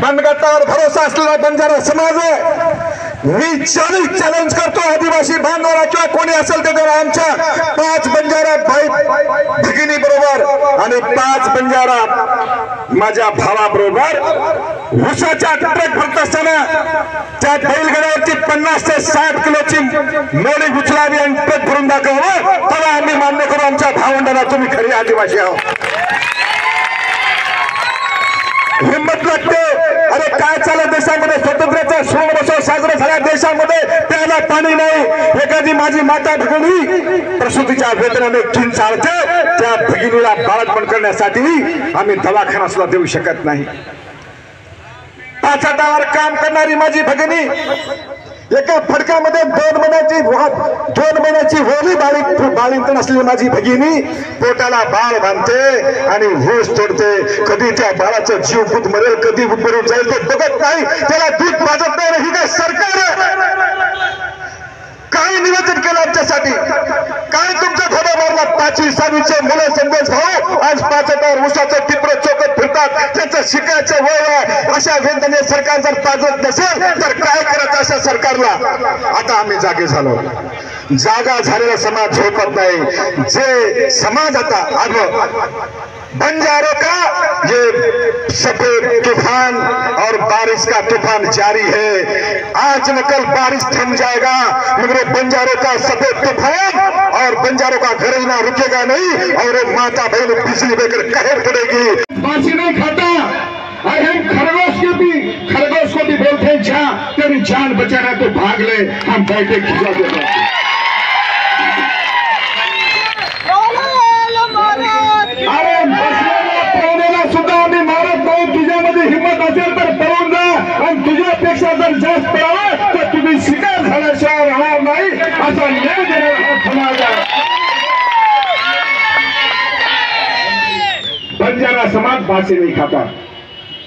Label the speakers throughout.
Speaker 1: मनगटावर भरोसा असलेला बंजारा समाज आहे। मी चॅलेंज करतो आदिवासी बांधवाला किंवा कोणी असेल ते आमच्या 5 बंजारा भाई भगिनी बरोबर आणि 5 बंजारा माझ्या भावाबरोबर ऊसाच्या ट्रक भरत असताना त्या बैलगाड्यावरची 50 ते 60 किलोची मोडी उचलावी आणि ट्रक भरून दाखवावं, तेव्हा आम्ही मान्य करू आमच्या भावंडाला तुम्ही खरी आदिवासी आहोत। हिम्मत लागते। अरे काय चालत देशामध्ये, स्वातंत्र्याचा 16 वर्ष साजरा झाल्या देशामध्ये, त्याला पाणी नाही। एखादी माझी माता भगिनी प्रसूतीच्या वेदनेने किंचाळते, त्या भगिनीला बाळंतपण करण्यासाठी आम्ही दवाखाना सुद्धा देऊ शकत नाही। 5 हातावर काम करणारी माझी भगिनी एका फडकामध्ये 2 महिन्याची होली बाळंतीण असलेली माझी भगिनी पोटाला बाळ बांधते आणि ऊस तोडते। कधी त्या बाळाचं जीव गुदमरेल, कधी गुदमरून जाईल ते बघत नाही, त्याला दूध पाजत नाही। ही काय सरकार काय नियोजन केलं आमच्यासाठी? काय तुमचं धोडा मारला? 5वी 6वीचे मुलं संदेश भाऊ आज 5 हातावर ऊसाचं टिपरं चोकत फिरतात, त्यांचं शिकायचं वय आहे। अशा वेदने सरकार जर पाजत नसेल तर काय करायचं अशा सरकारला? आता आम्ही जागे झालो। जागा झालेला समाज झोपत नाही। जे समाज आता बंजारों का ये सफेद तूफान और बारिश का तूफान जारी है। आज न कल बारिश थम जाएगा, मगर बंजारों का सफेद तूफान और बंजारों का गरजना रुकेगा नहीं और माता बहन बिजली देकर कहर पड़ेगी। बासी नहीं खाता और हम खरगोश को भी बोलते हैं, जा तेरी जान बचाना तो भाग ले, हम बैठे खिंचा देंगे। तुझ्यापेक्षा जर जास्त पडावं तर तुम्ही शिकार झाल्याशिवाय राहणार नाही असा न्याय देणारा समाज आहे। बंजारा समाज फाशी नाही खाता।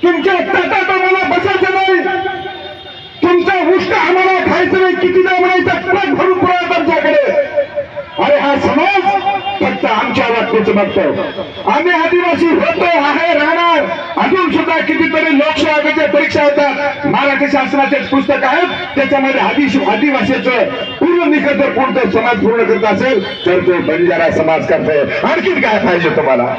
Speaker 1: तुमच्या ताटात आम्हाला बसायचं नाही, तुमचा उष्ट आम्हाला खायचं नाही। कितीदा म्हणायचं ट्रक भरून पुरा तुमच्याकडे। अरे हा समाज फक्त आमच्या वाटतेच बघतो। आम्ही आदिवासी होतो, आहे, राहणार। अजून सुद्धा कितीतरी लोकसेवेच्या परीक्षा होतात, मराठी शासनाचे पुस्तक आहेत, त्याच्यामध्ये आदिवासीचं पूर्ण निकष जर कोणतं समाज पूर्ण करत असेल तर तो बंजारा समाज करतोय। आणखीन काय पाहिजे तुम्हाला?